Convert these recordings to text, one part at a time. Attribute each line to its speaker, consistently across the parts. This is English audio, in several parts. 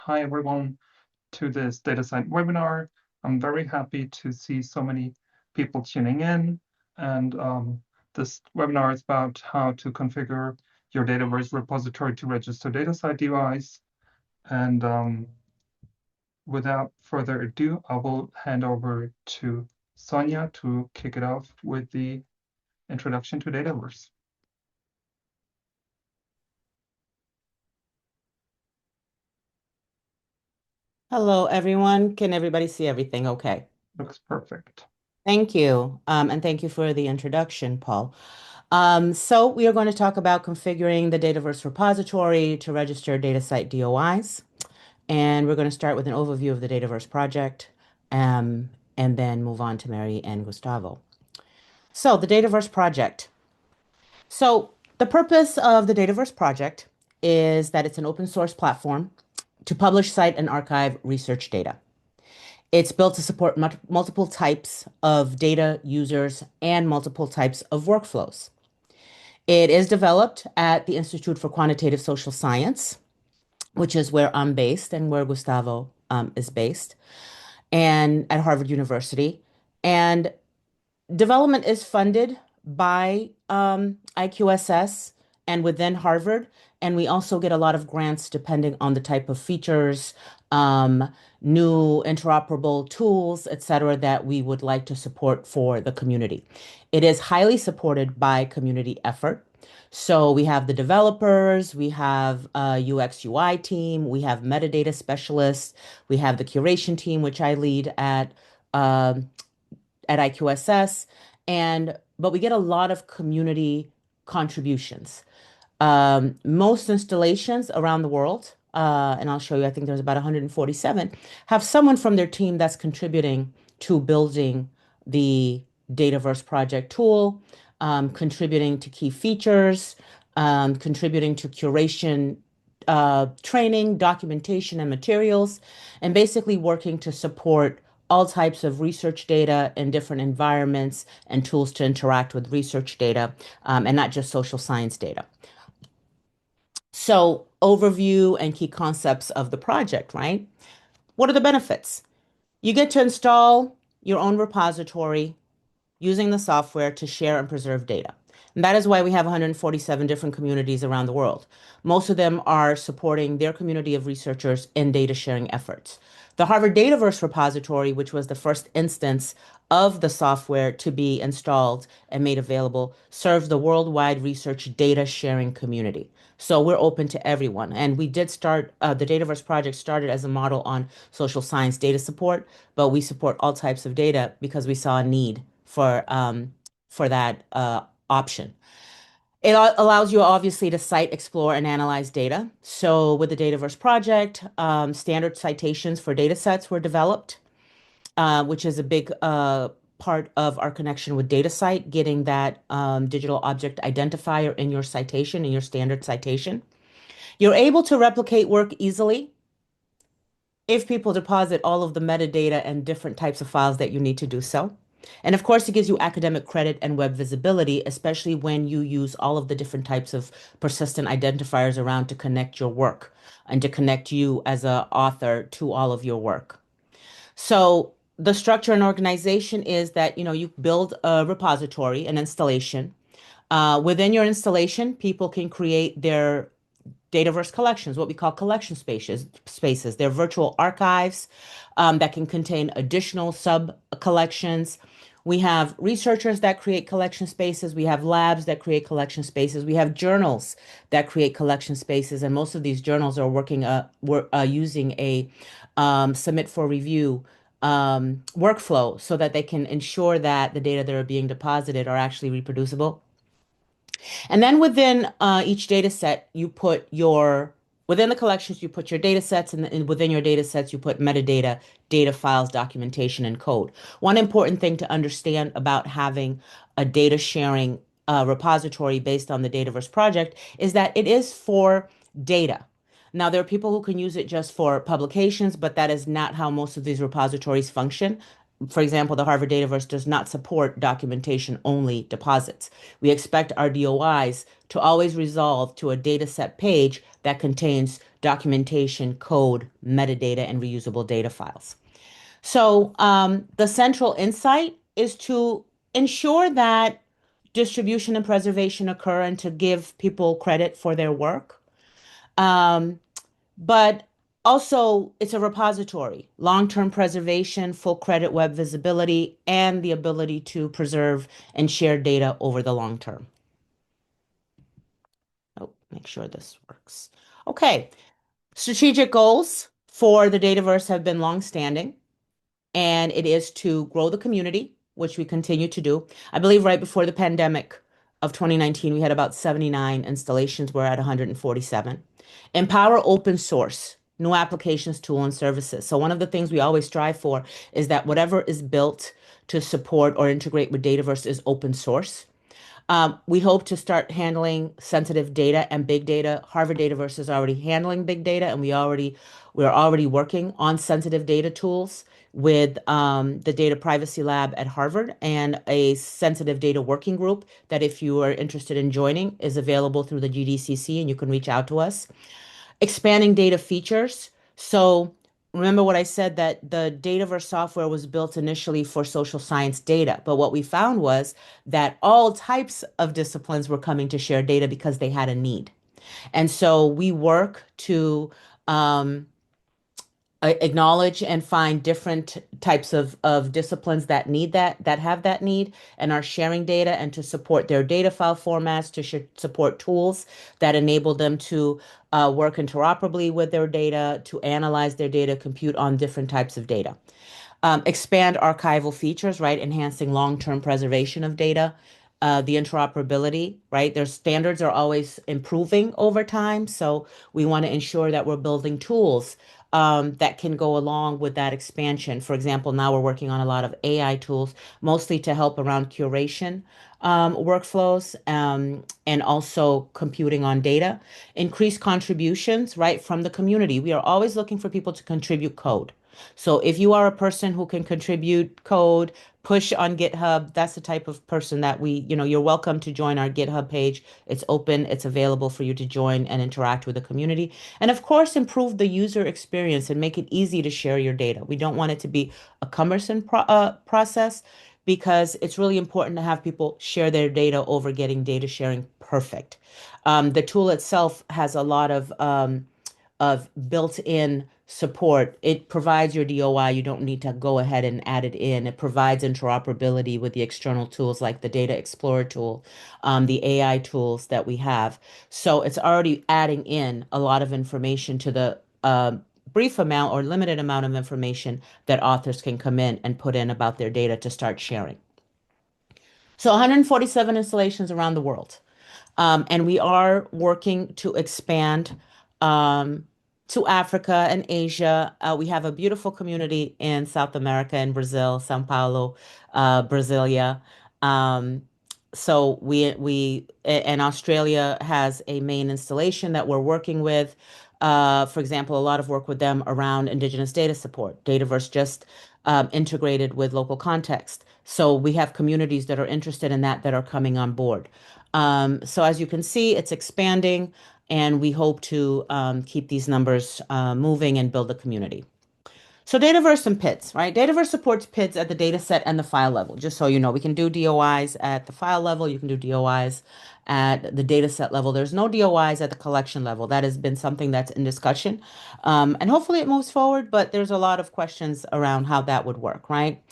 Speaker 1: Hi everyone to this DataCite webinar. I'm very happy to see so many people tuning in. And this webinar is about how to configure your Dataverse repository to register DataCite DOIs. And without further ado, I will hand over to Sonia to kick it off with the introduction to Dataverse.
Speaker 2: Hello, everyone. Can everybody see everything okay?
Speaker 1: Looks perfect.
Speaker 2: Thank you. And thank you for the introduction, Paul. So we are going to talk about configuring the Dataverse repository to register DataCite DOIs. And we're going to start with an overview of the Dataverse project, and then move on to Mary and Gustavo. So the Dataverse project. So the purpose of the Dataverse project is that it's an open source platform to publish, cite, and archive research data. It's built to support multiple types of data users and multiple types of workflows. It is developed at the Institute for Quantitative Social Science, which is where I'm based and where Gustavo is based, and at Harvard University. And development is funded by IQSS and within Harvard. And we also get a lot of grants depending on the type of features, new interoperable tools, et cetera, that we would like to support for the community. It is highly supported by community effort. So we have the developers, we have a UX UI team, we have metadata specialists, we have the curation team, which I lead at IQSS, but we get a lot of community contributions. Most installations around the world, and I'll show you, I think there's about 147, have someone from their team that's contributing to building the Dataverse project tool, contributing to key features, contributing to curation, training, documentation, and materials, and basically working to support all types of research data in different environments and tools to interact with research data, and not just social science data. So, overview and key concepts of the project, right? What are the benefits? You get to install your own repository using the software to share and preserve data. And that is why we have 147 different communities around the world. Most of them are supporting their community of researchers in data sharing efforts. The Harvard Dataverse repository, which was the first instance of the software to be installed and made available, serves the worldwide research data sharing community. So we're open to everyone. And we did start, the Dataverse project started as a model on social science data support, but we support all types of data because we saw a need for that option. It allows you obviously to cite, explore, and analyze data. So with the Dataverse project, standard citations for data sets were developed, which is a big part of our connection with DataCite, getting that digital object identifier in your citation, in your standard citation. You're able to replicate work easily if people deposit all of the metadata and different types of files that you need to do so. And of course, it gives you academic credit and web visibility, especially when you use all of the different types of persistent identifiers around to connect your work and to connect you as an author to all of your work. So the structure and organization is that, you build a repository, an installation. Within your installation, people can create their Dataverse collections, what we call collection spaces. They're virtual archives that can contain additional sub collections. We have researchers that create collection spaces. We have labs that create collection spaces. We have journals that create collection spaces. And most of these journals are using a submit for review workflow so that they can ensure that the data that are being deposited are actually reproducible. And then within each data set, within the collections, you put your data sets, and within your data sets, you put metadata, data files, documentation, and code. One important thing to understand about having a data sharing repository based on the Dataverse project is that it is for data. Now, there are people who can use it just for publications, but that is not how most of these repositories function. For example, the Harvard Dataverse does not support documentation only deposits. We expect our DOIs to always resolve to a data set page that contains documentation, code, metadata, and reusable data files. So the central insight is to ensure that distribution and preservation occur and to give people credit for their work. Um, but also, it's a repository, long-term preservation, full credit web visibility, and the ability to preserve and share data over the long term. Oh, make sure this works. Okay, strategic goals for the Dataverse have been long-standing, and it is to grow the community, which we continue to do. I believe right before the pandemic of 2019, we had about 79 installations. We're at 147. Empower open source, new applications, tool, and services. So one of the things we always strive for is that whatever is built to support or integrate with Dataverse is open source. We hope to start handling sensitive data and big data. Harvard Dataverse is already handling big data, and we're already working on sensitive data tools with the Data Privacy Lab at Harvard and a sensitive data working group that, if you are interested in joining, is available through the GDCC, and you can reach out to us. Expanding data features. So remember what I said, that the Dataverse software was built initially for social science data, but what we found was that all types of disciplines were coming to share data because they had a need. And so we work to um, acknowledge and find different types of disciplines that need that have that need and are sharing data, and to support their data file formats, to support tools that enable them to work interoperably with their data, to analyze their data, compute on different types of data. Expand archival features, right? Enhancing long-term preservation of data, the interoperability, right? Their standards are always improving over time. So we want to ensure that we're building tools that can go along with that expansion. For example, now we're working on a lot of AI tools, mostly to help around curation workflows, and also computing on data. Increase contributions, right, from the community. We are always looking for people to contribute code. So if you are a person who can contribute code, push on GitHub, that's the type of person that you're welcome to join our GitHub page. It's open, it's available for you to join and interact with the community. And of course, improve the user experience and make it easy to share your data. We don't want it to be a cumbersome process, because it's really important to have people share their data over getting data sharing perfect. The tool itself has a lot of built-in support. It provides your DOI. You don't need to go ahead and add it in. It provides interoperability with the external tools like the Data Explorer tool, the AI tools that we have. So it's already adding in a lot of information to the brief amount or limited amount of information that authors can come in and put in about their data to start sharing. So 147 installations around the world. And we are working to expand to Africa and Asia. We have a beautiful community in South America and Brazil, São Paulo, Brasilia. Um, and Australia has a main installation that we're working with. For example, a lot of work with them around Indigenous data support. Dataverse just integrated with local context. So we have communities that are interested in that are coming on board. So as you can see, it's expanding, and we hope to keep these numbers moving and build a community. So Dataverse and PIDs, right? Dataverse supports PIDs at the data set and the file level. Just so you know, we can do DOIs at the file level. You can do DOIs at the data set level. There's no DOIs at the collection level. That has been something that's in discussion. And hopefully it moves forward, but there's a lot of questions around how that would work, right?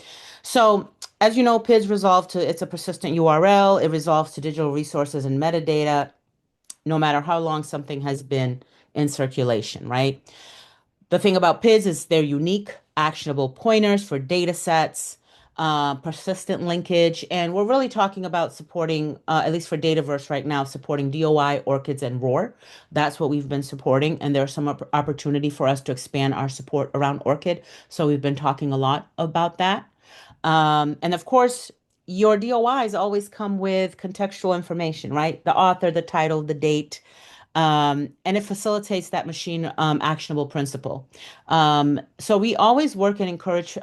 Speaker 2: So as you know, PIDs resolve to, it's a persistent URL. It resolves to digital resources and metadata, no matter how long something has been in circulation, right? The thing about PIDs is they're unique, actionable pointers for data sets, persistent linkage, and we're really talking about supporting, at least for Dataverse right now, supporting DOI, ORCIDs, and ROAR. That's what we've been supporting, and there's some opportunity for us to expand our support around ORCID. So we've been talking a lot about that. And of course, your DOIs always come with contextual information, right? The author, the title, the date, And it facilitates that machine actionable principle. So we always work and encourage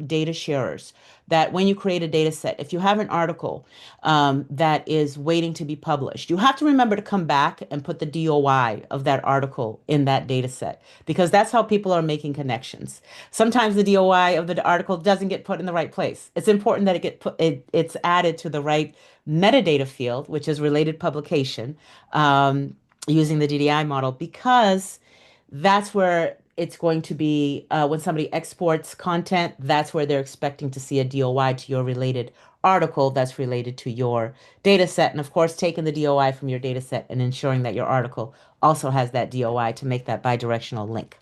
Speaker 2: data sharers that when you create a data set, if you have an article that is waiting to be published, you have to remember to come back and put the DOI of that article in that data set because that's how people are making connections. Sometimes the DOI of the article doesn't get put in the right place. It's important that it's added to the right metadata field, which is related publication, using the DDI model because that's where it's going to be when somebody exports content, that's where they're expecting to see a DOI to your related article that's related to your data set. And of course, taking the DOI from your data set and ensuring that your article also has that DOI to make that bidirectional link.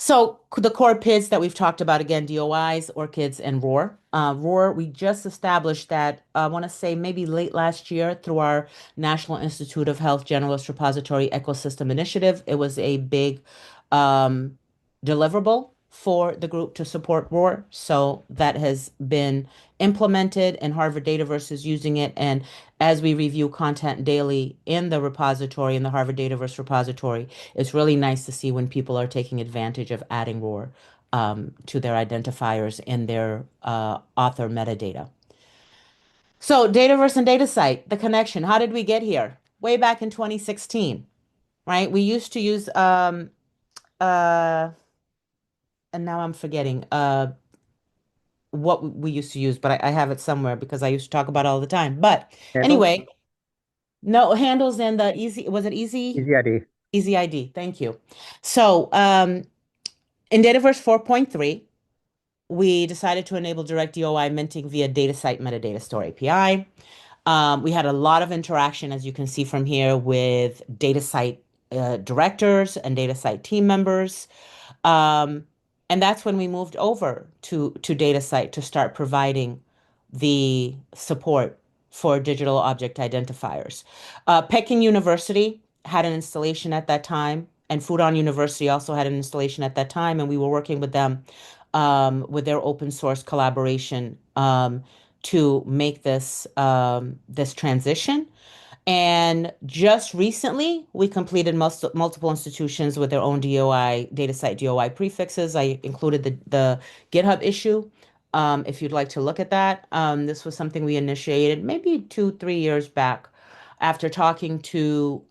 Speaker 2: So the core PIDs that we've talked about again, DOIs, ORCIDs, and ROAR. ROAR, we just established that, I want to say maybe late last year through our National Institute of Health Generalist Repository Ecosystem Initiative. It was a big um, deliverable for the group to support ROAR. So that has been implemented and Harvard Dataverse is using it. And as we review content daily in the repository, in the Harvard Dataverse repository, it's really nice to see when people are taking advantage of adding ROAR to their identifiers in their author metadata. So Dataverse and DataCite, the connection. How did we get here? Way back in 2016, right? We used to use uh and now I'm forgetting what we used to use, but I have it somewhere because I used to talk about it all the time. But
Speaker 3: Handles?
Speaker 2: anyway, no handles and the easy, was it easy?
Speaker 3: Easy ID.
Speaker 2: Easy ID. Thank you. So in Dataverse 4.3, we decided to enable direct DOI minting via DataCite metadata store API. We had a lot of interaction, as you can see from here, with DataCite directors and DataCite team members. Um, and that's when we moved over to DataCite to start providing the support for digital object identifiers. Peking University had an installation at that time, and Fudan University also had an installation at that time, and we were working with them with their open source collaboration to make this transition. And just recently, we completed multiple institutions with their own DOI, DataCite DOI prefixes. I included the GitHub issue. If you'd like to look at that, this was something we initiated maybe 2, 3 years back after talking to,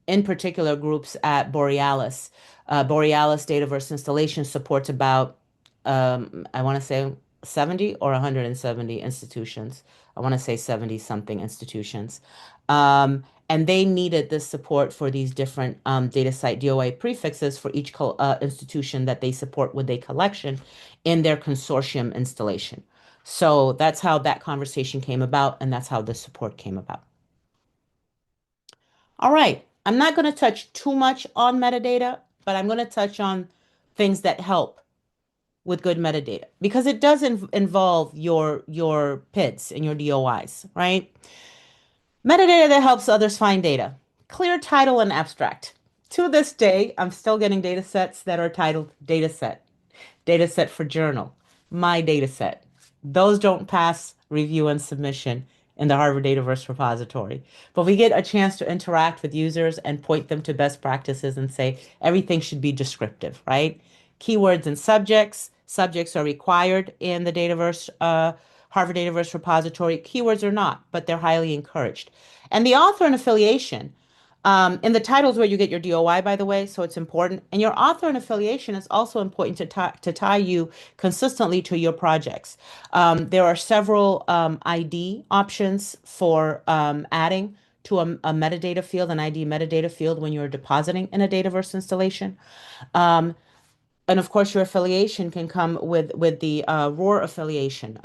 Speaker 2: in particular, groups at Borealis. Borealis Dataverse installation supports about, I want to say 70 or 170 institutions. I want to say 70 something institutions. And they needed this support for these different DataCite DOI prefixes for each institution that they support with a collection in their consortium installation. So that's how that conversation came about, and that's how the support came about. All right, I'm not going to touch too much on metadata, but I'm going to touch on things that help with good metadata because it does involve your PIDs and your DOIs, right? Metadata that helps others find data. Clear title and abstract. To this day, I'm still getting data sets that are titled dataset, dataset for journal, my dataset. Those don't pass review and submission in the Harvard Dataverse repository. But we get a chance to interact with users and point them to best practices and say everything should be descriptive, right? Keywords and subjects. Subjects are required in the Dataverse, Harvard Dataverse repository. Keywords are not, but they're highly encouraged. And the author and affiliation. In the titles where you get your DOI, by the way, so it's important. And your author and affiliation is also important to tie you consistently to your projects. There are several ID options for adding to a metadata field, an ID metadata field when you're depositing in a Dataverse installation. And of course, your affiliation can come with the ROAR affiliation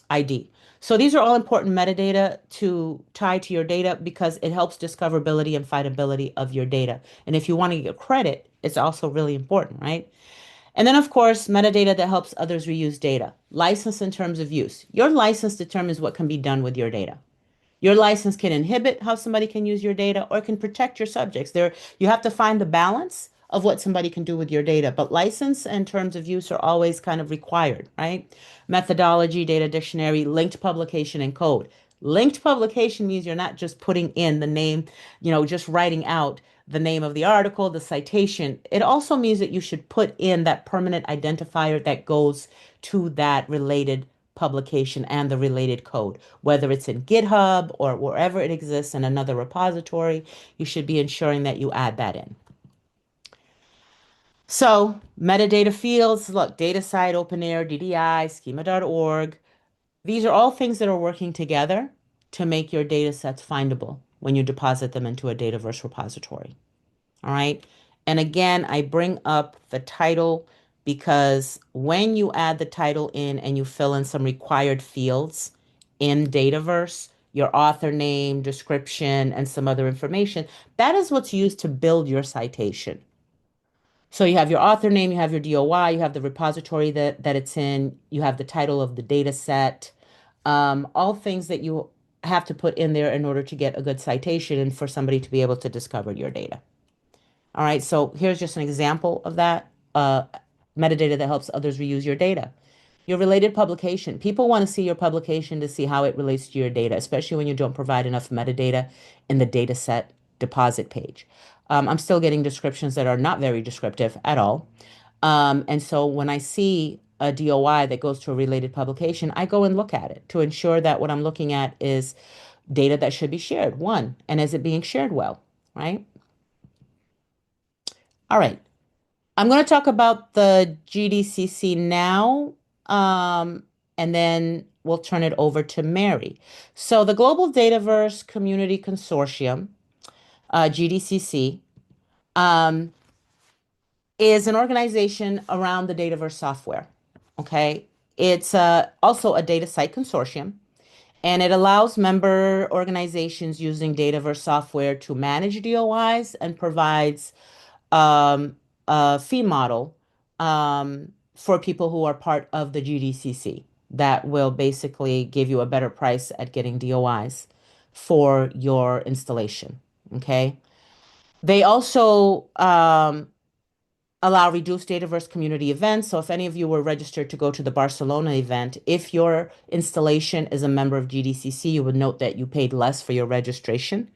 Speaker 2: ID. So these are all important metadata to tie to your data because it helps discoverability and findability of your data. And if you want to get credit, it's also really important, right? And then, of course, metadata that helps others reuse data. License in terms of use. Your license determines what can be done with your data. Your license can inhibit how somebody can use your data or it can protect your subjects. You have to find the balance of what somebody can do with your data, but license and terms of use are always kind of required, right? Methodology, data dictionary, linked publication, and code. Linked publication means you're not just putting in the name, just writing out the name of the article, the citation. It also means that you should put in that permanent identifier that goes to that related publication and the related code, whether it's in GitHub or wherever it exists in another repository, you should be ensuring that you add that in. So metadata fields, look, DataCite, OpenAir, DDI, schema.org. These are all things that are working together to make your data sets findable when you deposit them into a Dataverse repository. All right. And again, I bring up the title because when you add the title in and you fill in some required fields in Dataverse, your author name, description, and some other information, that is what's used to build your citation. So you have your author name, you have your DOI, you have the repository that it's in, you have the title of the data set, all things that you have to put in there in order to get a good citation and for somebody to be able to discover your data. All right, so here's just an example of that metadata that helps others reuse your data. Your related publication. People want to see your publication to see how it relates to your data, especially when you don't provide enough metadata in the data set deposit page. I'm still getting descriptions that are not very descriptive at all. And so when I see a DOI that goes to a related publication, I go and look at it to ensure that what I'm looking at is data that should be shared, one, and is it being shared well, right? All right. I'm going to talk about the GDCC now, and then we'll turn it over to Mary. So the Global Dataverse Community Consortium, GDCC, um, is an organization around the Dataverse software. Okay. It's also a DataCite consortium, and it allows member organizations using Dataverse software to manage DOIs and provides a fee model for people who are part of the GDCC that will basically give you a better price at getting DOIs for your installation. Okay. They also allow reduced Dataverse community events. So if any of you were registered to go to the Barcelona event, if your installation is a member of GDCC, you would note that you paid less for your registration.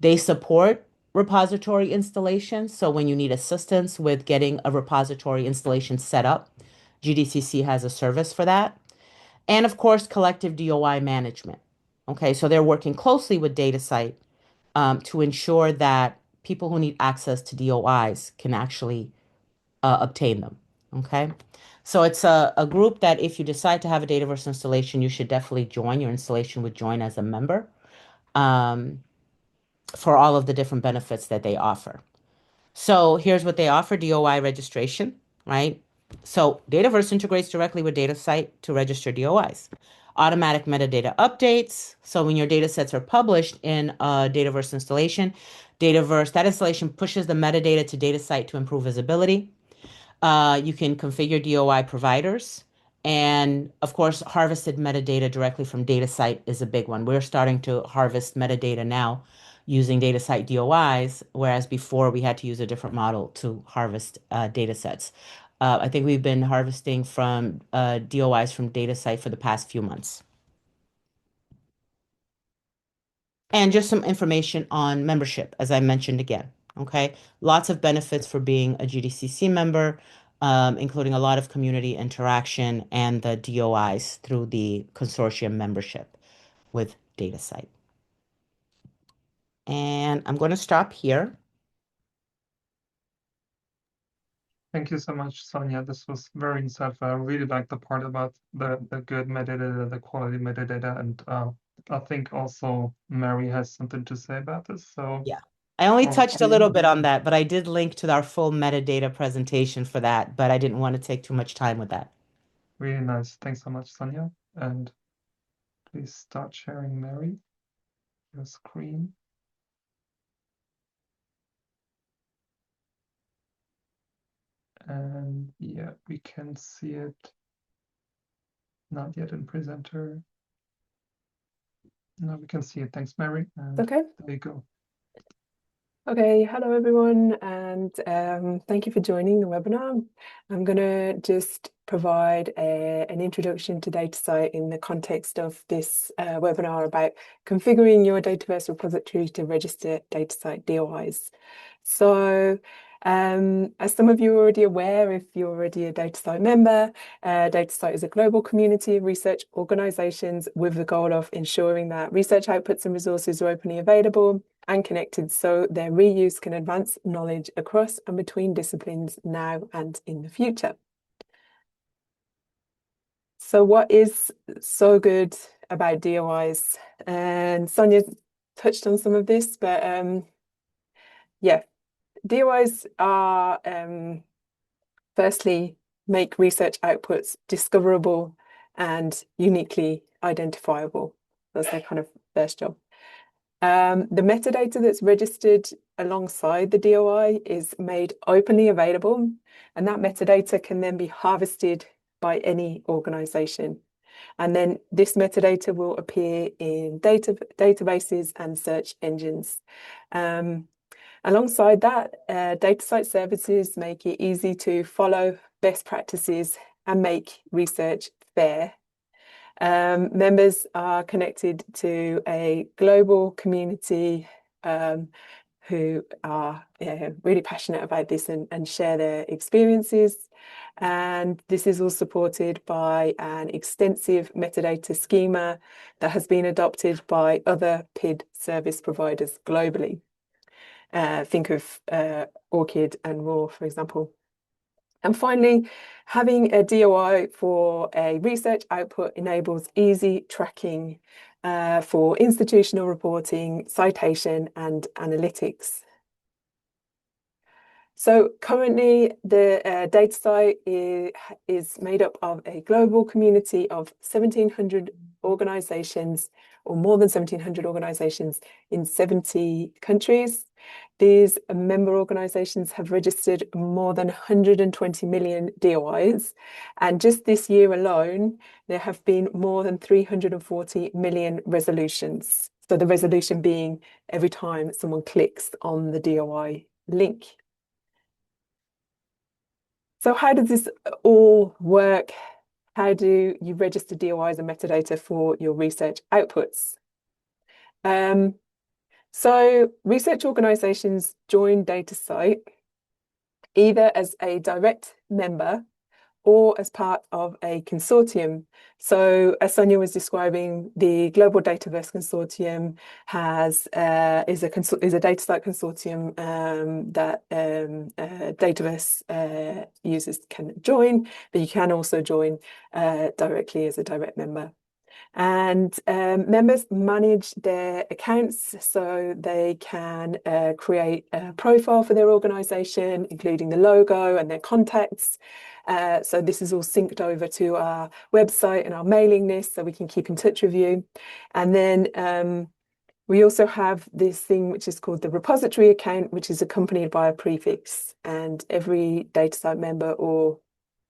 Speaker 2: They support repository installation. So when you need assistance with getting a repository installation set up, GDCC has a service for that. And of course, collective DOI management. Okay, so they're working closely with DataCite to ensure that people who need access to DOIs can actually obtain them. Okay. So it's a group that if you decide to have a Dataverse installation, you should definitely join. Your installation would join as a member um, for all of the different benefits that they offer. So here's what they offer: DOI registration, right? So Dataverse integrates directly with DataCite to register DOIs. Automatic metadata updates. So when your data sets are published in a Dataverse installation, that installation pushes the metadata to DataCite to improve visibility. You can configure DOI providers. And of course, harvested metadata directly from DataCite is a big one. We're starting to harvest metadata now using DataCite DOIs, whereas before we had to use a different model to harvest data sets. I think we've been harvesting from DOIs from DataCite for the past few months. And just some information on membership, as I mentioned again. Okay, lots of benefits for being a GDCC member, including a lot of community interaction and the DOIs through the consortium membership with DataCite. And I'm going to stop here.
Speaker 1: Thank you so much, Sonia. This was very insightful. I really like the part about the good metadata, the quality metadata, and I think also Mary has something to say about this. So
Speaker 2: Yeah. I only
Speaker 1: over
Speaker 2: touched
Speaker 1: to
Speaker 2: a little
Speaker 1: you.
Speaker 2: bit on that, but I did link to our full metadata presentation for that, but I didn't want to take too much time with that.
Speaker 1: Really nice. Thanks so much, Sonia. And please start sharing, Mary, your screen. And yeah, we can see it. Not yet in presenter. No, we can see it. Thanks, Mary. And
Speaker 3: Okay.
Speaker 1: there you go.
Speaker 3: Okay, hello everyone, and thank you for joining the webinar. I'm going to just provide an introduction to DataCite in the context of this webinar about configuring your Dataverse repository to register DataCite DOIs. So, as some of you are already aware, if you're already a DataCite member, DataCite is a global community of research organizations with the goal of ensuring that research outputs and resources are openly available and connected so their reuse can advance knowledge across and between disciplines now and in the future. So what is so good about DOIs? And Sonia touched on some of this, but yeah, DOIs are firstly make research outputs discoverable and uniquely identifiable. That's their kind of first job. The metadata that's registered alongside the DOI is made openly available, and that metadata can then be harvested by any organization. And then this metadata will appear in databases and search engines. Alongside that, DataCite services make it easy to follow best practices and make research fair. Members are connected to a global community who are really passionate about this and share their experiences. And this is all supported by an extensive metadata schema that has been adopted by other PID service providers globally. Think of ORCID and RAW, for example. And finally, having a DOI for a research output enables easy tracking for institutional reporting, citation, and analytics. So currently, the DataCite is made up of a global community of 1,700 organizations, or more than 1,700 organizations in 70 countries. These member organizations have registered more than 120 million DOIs. And just this year alone, there have been more than 340 million resolutions. So the resolution being every time someone clicks on the DOI link. So how does this all work? How do you register DOIs and metadata for your research outputs? So research organizations join DataCite either as a direct member or as part of a consortium. So as Sonia was describing, the Global Dataverse Consortium is a DataCite consortium that Dataverse users can join, but you can also join directly as a direct member. And members manage their accounts so they can create a profile for their organization, including the logo and their contacts. So this is all synced over to our website and our mailing list so we can keep in touch with you. And then we also have this thing which is called the repository account, which is accompanied by a prefix. And every DataCite member or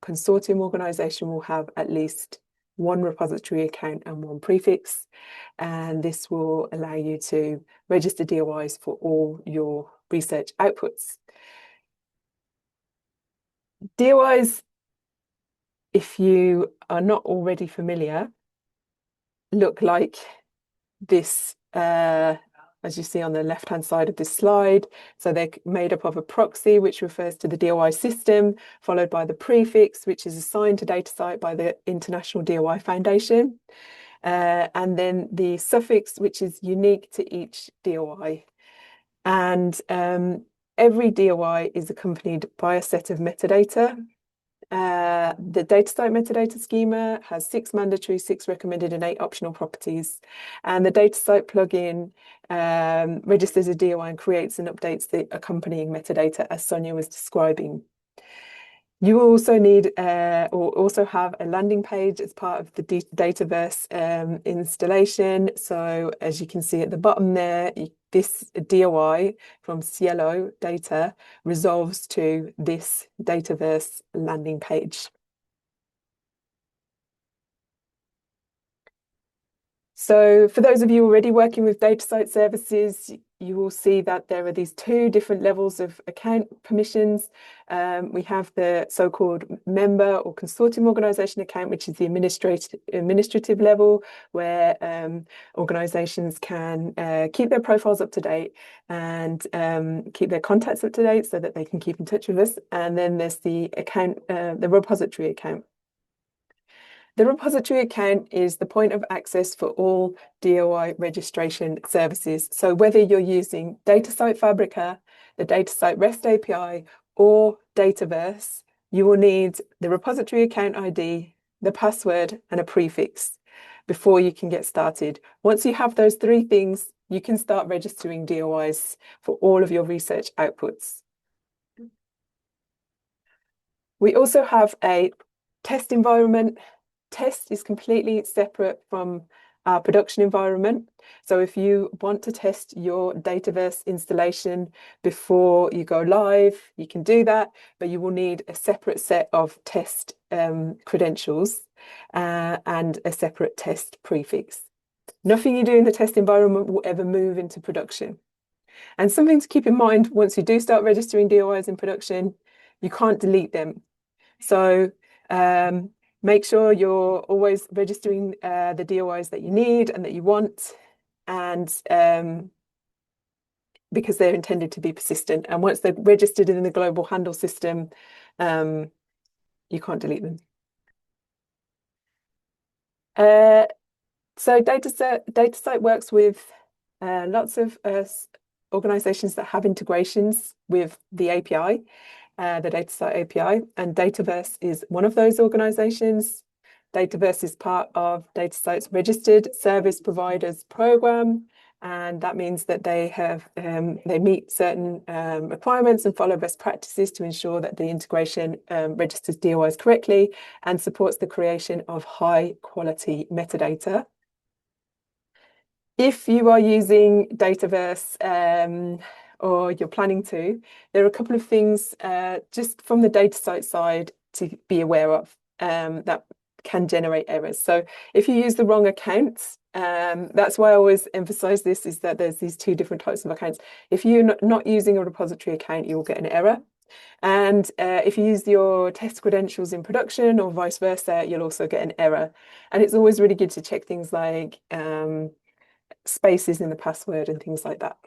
Speaker 3: consortium organization will have at least one repository account and one prefix. And this will allow you to register DOIs for all your research outputs. DOIs, if you are not already familiar, look like this, as you see on the left-hand side of this slide. So they're made up of a proxy, which refers to the DOI system, followed by the prefix, which is assigned to DataCite by the International DOI Foundation, and then the suffix, which is unique to each DOI. And every DOI is accompanied by a set of metadata. The DataCite metadata schema has 6 mandatory, 6 recommended, and 8 optional properties. And the DataCite plugin registers a DOI and creates and updates the accompanying metadata, as Sonia was describing. You will also need or also have a landing page as part of the Dataverse installation. So as you can see at the bottom there, this DOI from Cielo data resolves to this Dataverse landing page. So for those of you already working with DataCite services, you will see that there are these two different levels of account permissions. We have the so-called member or consortium organization account, which is the administrative level, where organizations can keep their profiles up to date and keep their contacts up to date so that they can keep in touch with us. And then there's the account, the repository account. The repository account is the point of access for all DOI registration services. So whether you're using DataCite Fabrica, the DataCite REST API, or Dataverse, you will need the repository account ID, the password, and a prefix before you can get started. Once you have those three things, you can start registering DOIs for all of your research outputs. We also have a test environment. Test is completely separate from our production environment. So if you want to test your Dataverse installation before you go live, you can do that, but you will need a separate set of test credentials and a separate test prefix. Nothing you do in the test environment will ever move into production. And something to keep in mind, once you do start registering DOIs in production, you can't delete them. So make sure you're always registering the DOIs that you need and that you want, and because they're intended to be persistent. And once they're registered in the global handle system, you can't delete them. So DataCite works with lots of organizations that have integrations with the API. The DataCite API, and Dataverse is one of those organizations. Dataverse is part of DataCite's Registered Service Providers program, and that means that they meet certain requirements and follow best practices to ensure that the integration registers DOIs correctly and supports the creation of high quality metadata. If you are using Dataverse or you're planning to, there are a couple of things just from the DataCite side to be aware of that can generate errors. So if you use the wrong accounts, that's why I always emphasize this, is that there's these two different types of accounts. If you're not using a repository account, you will get an error. And if you use your test credentials in production or vice versa, you'll also get an error. And it's always really good to check things like spaces in the password and things like that.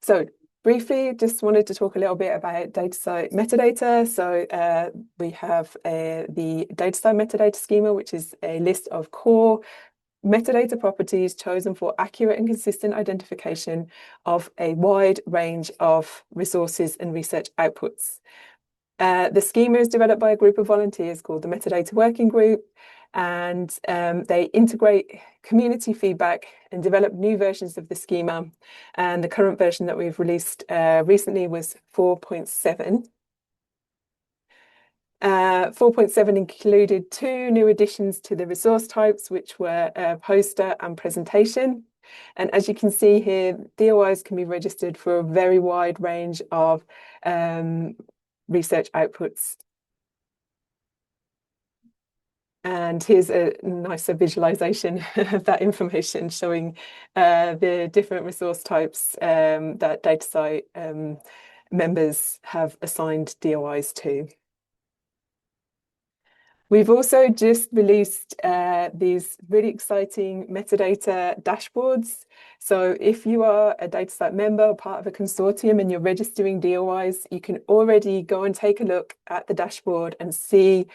Speaker 3: So briefly, just wanted to talk a little bit about DataCite metadata. So we have the DataCite metadata schema, which is a list of core metadata properties chosen for accurate and consistent identification of a wide range of resources and research outputs. The schema is developed by a group of volunteers called the Metadata Working Group, and they integrate community feedback and develop new versions of the schema. And the current version that we've released recently was 4.7. 4.7 included two new additions to the resource types, which were poster and presentation. And as you can see here, DOIs can be registered for a very wide range of research outputs. And here's a nicer visualization of that information showing the different resource types that DataCite members have assigned DOIs to. We've also just released these really exciting metadata dashboards. So if you are a DataCite member or part of a consortium and you're registering DOIs, you can already go and take a look at the dashboard and see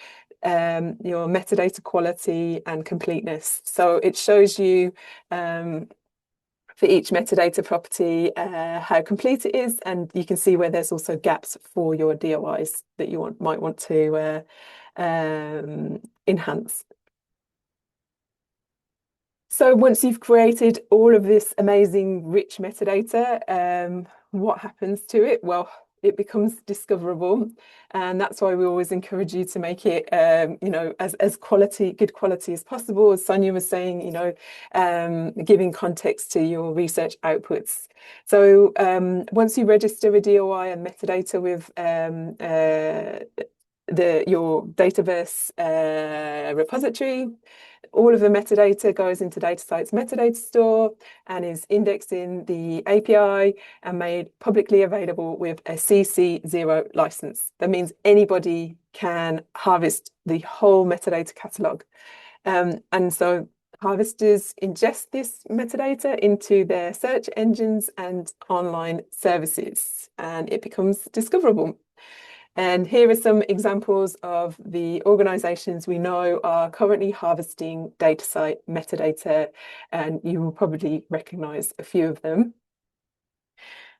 Speaker 3: your metadata quality and completeness. So it shows you for each metadata property how complete it is, and you can see where there's also gaps for your DOIs that you might want to enhance. So once you've created all of this amazing rich metadata, what happens to it? Well, it becomes discoverable, and that's why we always encourage you to make it, as good quality as possible. As Sonia was saying, giving context to your research outputs. So once you register a DOI and metadata with your Dataverse repository, all of the metadata goes into DataCite's metadata store and is indexed in the API and made publicly available with a CC0 license. That means anybody can harvest the whole metadata catalog. And so harvesters ingest this metadata into their search engines and online services, and it becomes discoverable. And here are some examples of the organizations we know are currently harvesting DataCite metadata, and you will probably recognize a few of them.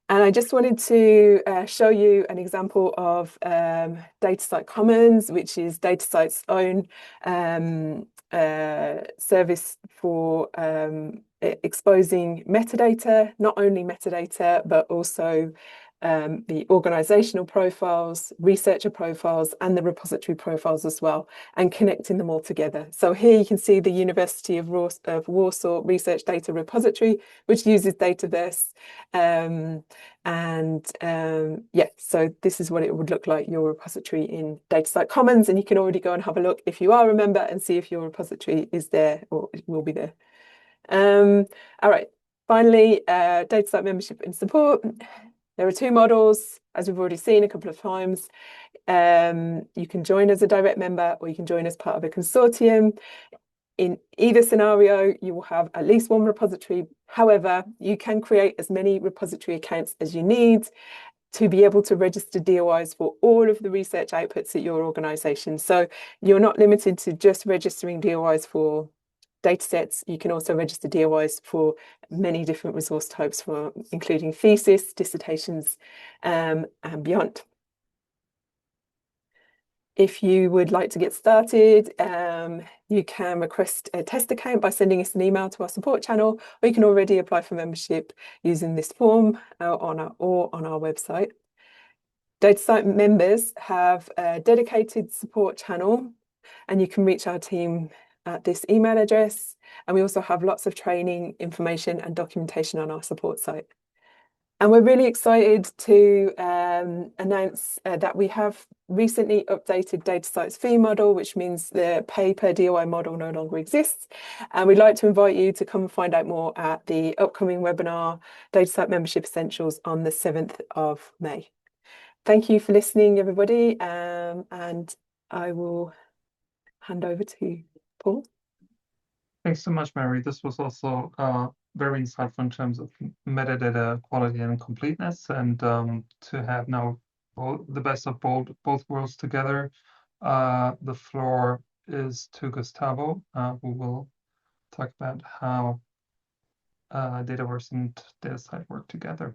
Speaker 3: And I just wanted to show you an example of DataCite Commons, which is DataCite's own service for exposing metadata, not only metadata, but also the organizational profiles, researcher profiles, and the repository profiles as well, and connecting them all together. So here you can see the University of Warsaw Research Data Repository, which uses Dataverse. Yeah, so this is what it would look like, your repository in DataCite Commons, and you can already go and have a look if you are a member and see if your repository is there or it will be there. All right, finally, DataCite membership and support. There are two models, as we've already seen a couple of times. You can join as a direct member or you can join as part of a consortium. In either scenario, you will have at least one repository. However, you can create as many repository accounts as you need to be able to register DOIs for all of the research outputs at your organization. So you're not limited to just registering DOIs for datasets. You can also register DOIs for many different resource types, including thesis, dissertations, and beyond. If you would like to get started, you can request a test account by sending us an email to our support channel, or you can already apply for membership using this form on our website. DataCite members have a dedicated support channel, and you can reach our team at this email address. And we also have lots of training, information, and documentation on our support site. And we're really excited to announce that we have recently updated DataCite's fee model, which means the pay per DOI model no longer exists. And we'd like to invite you to come and find out more at the upcoming webinar, DataCite Membership Essentials, on the 7th of May. Thank you for listening, everybody. And I will hand over to Paul.
Speaker 1: Thanks so much, Mary. This was also very insightful in terms of metadata quality and completeness, and to have now the best of both worlds together. The floor is to Gustavo, who will talk about how Dataverse and DataCite work together.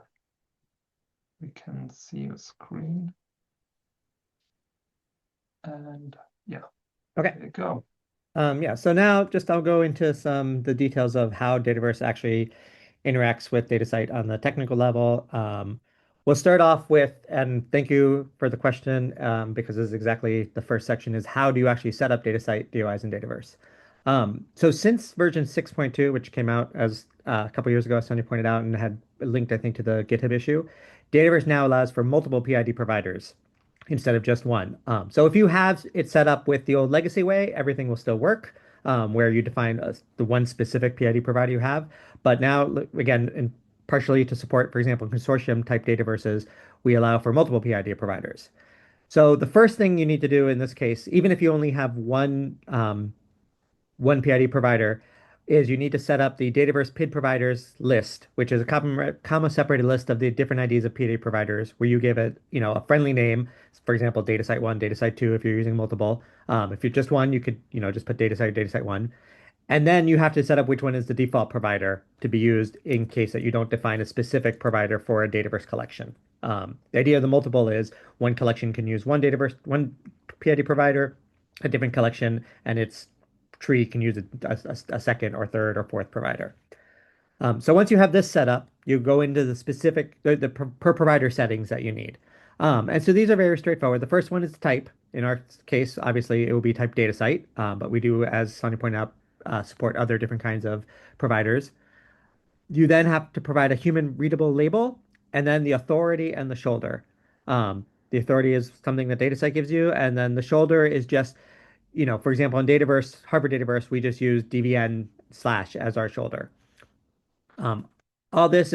Speaker 1: We can see your screen. And yeah,
Speaker 4: okay,
Speaker 1: there you go.
Speaker 4: Yeah, so now I'll go into the details of how Dataverse actually interacts with DataCite on the technical level. We'll start off with, and thank you for the question, because this is exactly the first section, is how do you actually set up DataCite DOIs in Dataverse? So since version 6.2, which came out as a couple years ago, as Sonia pointed out, and had linked, I think, to the GitHub issue, Dataverse now allows for multiple PID providers instead of just one. So if you have it set up with the old legacy way, everything will still work, where you define the one specific PID provider you have. But now, again, and partially to support, for example, consortium type Dataverses, we allow for multiple PID providers. So the first thing you need to do in this case, even if you only have one PID provider, is you need to set up the Dataverse PID providers list, which is a comma separated list of the different IDs of PID providers, where you give it, a friendly name. For example, DataCite 1, DataCite 2, if you're using multiple. If you're just one, you could, just put DataCite, DataCite 1. And then you have to set up which one is the default provider to be used in case that you don't define a specific provider for a Dataverse collection. The idea of the multiple is one collection can use one PID provider, a different collection, and its tree can use a second or third or fourth provider. So once you have this set up, you go into the specific the per provider settings that you need. And so these are very straightforward. The first one is type. In our case, obviously, it will be type DataCite, but we do, as Sonia pointed out, support other different kinds of providers. You then have to provide a human readable label, and then the authority and the shoulder. The authority is something that DataCite gives you, and then the shoulder is just for example, in Dataverse, Harvard Dataverse, we just use DVN slash as our shoulder. All this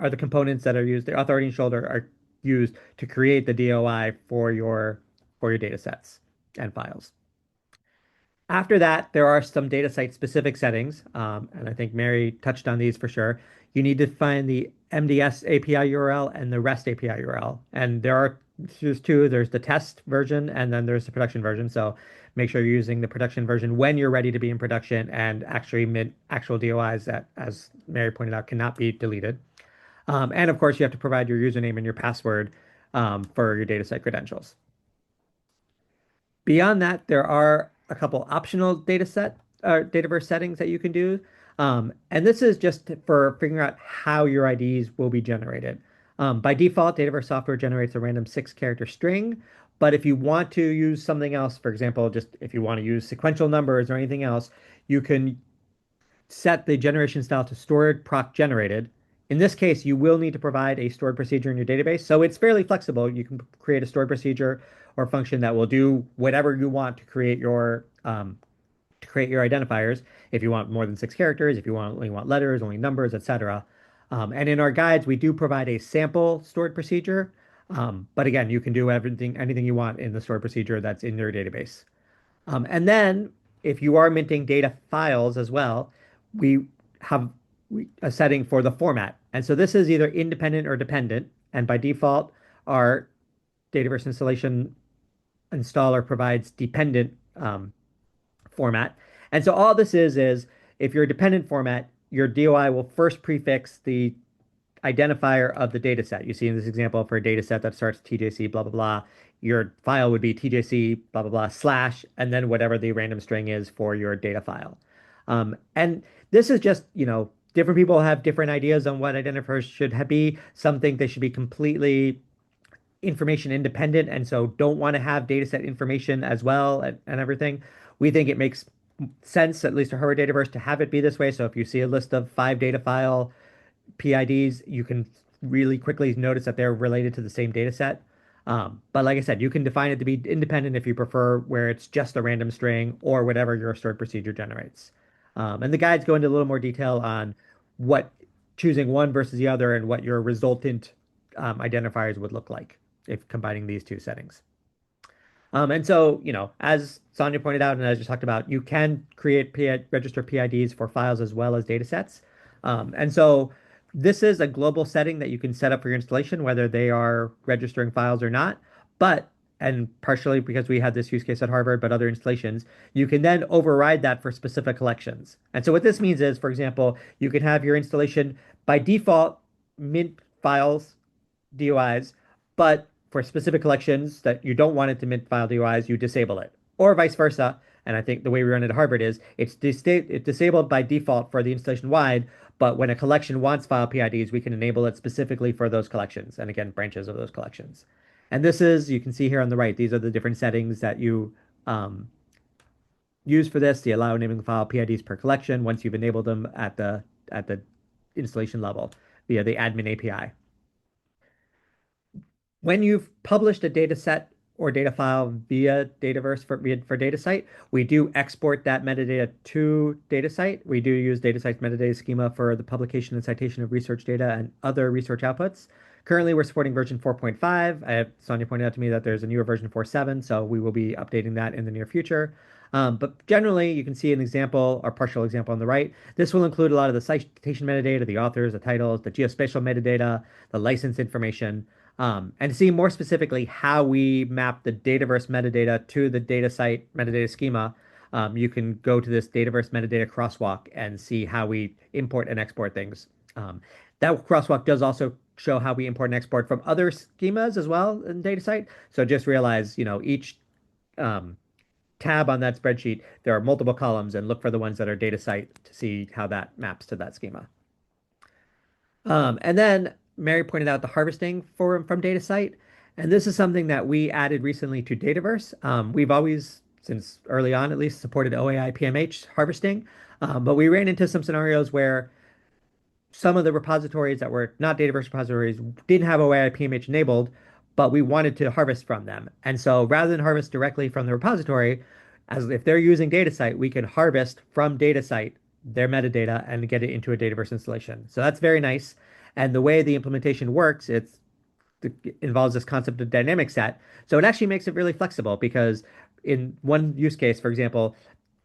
Speaker 4: are the components that are used. The authority and shoulder are used to create the DOI for your data sets and files. After that, there are some DataCite specific settings, and I think Mary touched on these for sure. You need to find the MDS API URL and the REST API URL. And there's two. There's the test version and then there's the production version. So make sure you're using the production version when you're ready to be in production and actually actual DOIs that, as Mary pointed out, cannot be deleted. And of course, you have to provide your username and your password for your DataCite credentials. Beyond that, there are a couple optional Dataverse settings that you can do. And this is just for figuring out how your IDs will be generated. By default, Dataverse software generates a random 6-character string. But if you want to use something else, for example, just if you want to use sequential numbers or anything else, you can set the generation style to stored proc generated. In this case, you will need to provide a stored procedure in your database. So it's fairly flexible. You can create a stored procedure or function that will do whatever you want to create your identifiers. If you want more than 6 characters, if you only want letters, only numbers, etc. And in our guides, we do provide a sample stored procedure. But again, you can do anything you want in the stored procedure that's in your database. And then if you are minting data files as well, we have a setting for the format. And so this is either independent or dependent. And by default, our Dataverse installation installer provides dependent format. And so all this is if you're a dependent format, your DOI will first prefix the identifier of the data set. You see in this example for a data set that starts TJC blah, blah, blah, your file would be TJC blah, blah, blah, slash, and then whatever the random string is for your data file. And this is just, different people have different ideas on what identifiers should be. Some think they should be completely information independent and so don't want to have data set information as well and everything. We think it makes sense, at least to Harvard Dataverse, to have it be this way. So if you see a list of 5 data file PIDs, you can really quickly notice that they're related to the same data set. But like I said, you can define it to be independent if you prefer, where it's just a random string or whatever your stored procedure generates. And the guides go into a little more detail on what choosing one versus the other and what your resultant identifiers would look like if combining these two settings. And so, as Sonia pointed out and as you talked about, you can register PIDs for files as well as data sets. And so this is a global setting that you can set up for your installation, whether they are registering files or not. And partially because we had this use case at Harvard, but other installations, you can then override that for specific collections. And so what this means is, for example, you can have your installation by default mint files, DOIs, but for specific collections that you don't want it to mint file DOIs, you disable it, or vice versa. And I think the way we run it at Harvard is it's disabled by default for the installation wide, but when a collection wants file PIDs, we can enable it specifically for those collections, and again, branches of those collections. And this is, you can see here on the right, these are the different settings that you use for this. The allow enabling file PIDs per collection once you've enabled them at the installation level via the admin API. When you've published a data set or data file via Dataverse for DataCite, we do export that metadata to DataCite. We do use DataCite's metadata schema for the publication and citation of research data and other research outputs. Currently, we're supporting version 4.5. Sonia pointed out to me that there's a newer version 4.7, so we will be updating that in the near future. But generally, you can see an example or partial example on the right. This will include a lot of the citation metadata, the authors, the titles, the geospatial metadata, the license information. And to see more specifically how we map the Dataverse metadata to the DataCite metadata schema, you can go to this Dataverse metadata crosswalk and see how we import and export things. That crosswalk does also show how we import and export from other schemas as well in DataCite. So just realize, each tab on that spreadsheet, there are multiple columns, and look for the ones that are DataCite to see how that maps to that schema. And then Mary pointed out the harvesting from DataCite, and this is something that we added recently to Dataverse. We've always, since early on at least, supported OAI PMH harvesting, but we ran into some scenarios where some of the repositories that were not Dataverse repositories didn't have OAI PMH enabled, but we wanted to harvest from them. And so rather than harvest directly from the repository, As if they're using DataCite, we can harvest from DataCite their metadata and get it into a Dataverse installation. So that's very nice. And the way the implementation works, it involves this concept of dynamic set. So it actually makes it really flexible because in one use case, for example,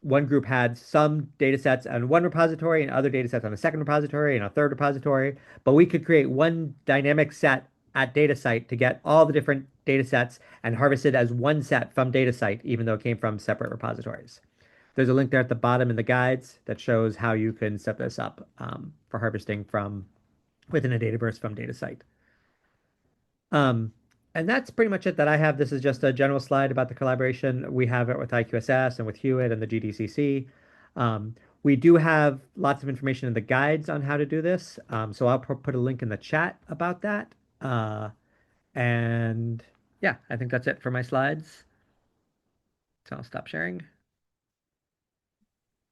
Speaker 4: one group had some data sets on one repository and other data sets on a second repository and a third repository, but we could create one dynamic set at DataCite to get all the different data sets and harvest it as one set from DataCite, even though it came from separate repositories. There's a link there at the bottom in the guides that shows how you can set this up for harvesting from within a Dataverse from DataCite. Um, and that's pretty much it that I have. This is just a general slide about the collaboration. We have it with IQSS and with Hewitt and the GDCC. We do have lots of information in the guides on how to do this. So I'll put a link in the chat about that. And yeah, I think that's it for my slides. So I'll stop sharing.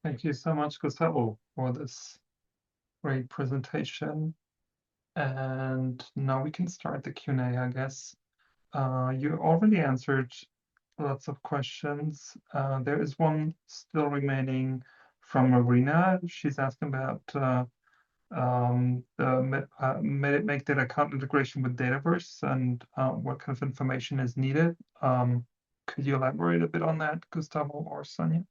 Speaker 1: Thank you so much, Gustavo, for this great presentation. And now we can start the Q&A, I guess. You already answered lots of questions. There is one still remaining from Marina. She's asking about the make data account integration with Dataverse and what kind of information is needed. Could you elaborate a bit on that, Gustavo or Sonia?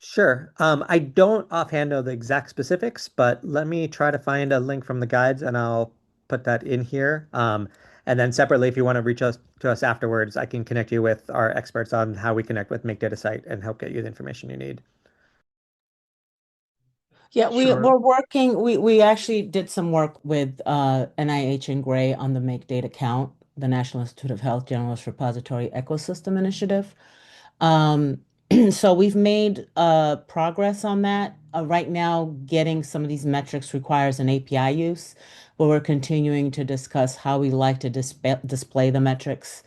Speaker 4: Sure. I don't offhand know the exact specifics, but let me try to find a link from the guides and I'll put that in here. And then separately, if you want to reach out to us afterwards, I can connect you with our experts on how we connect with Make DataCite and help get you the information you need.
Speaker 2: Yeah,
Speaker 1: Sure.
Speaker 2: we're working, we actually did some work with NIH and Gray on the Make Data Count, the National Institute of Health Generalist Repository Ecosystem Initiative. So we've made progress on that. Right now, getting some of these metrics requires an API use, but we're continuing to discuss how we like to display the metrics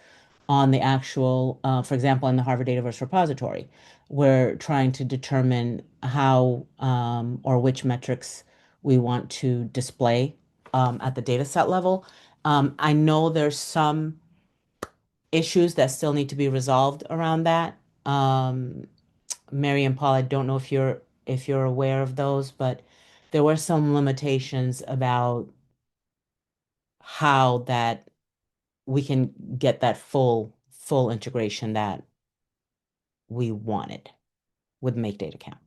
Speaker 2: on the actual, for example, in the Harvard Dataverse repository. We're trying to determine how or which metrics we want to display at the data set level. I know there's some issues that still need to be resolved around that. Mary and Paul, I don't know if you're aware of those, but there were some limitations about how that we can get that full integration that we wanted with Make Data Count.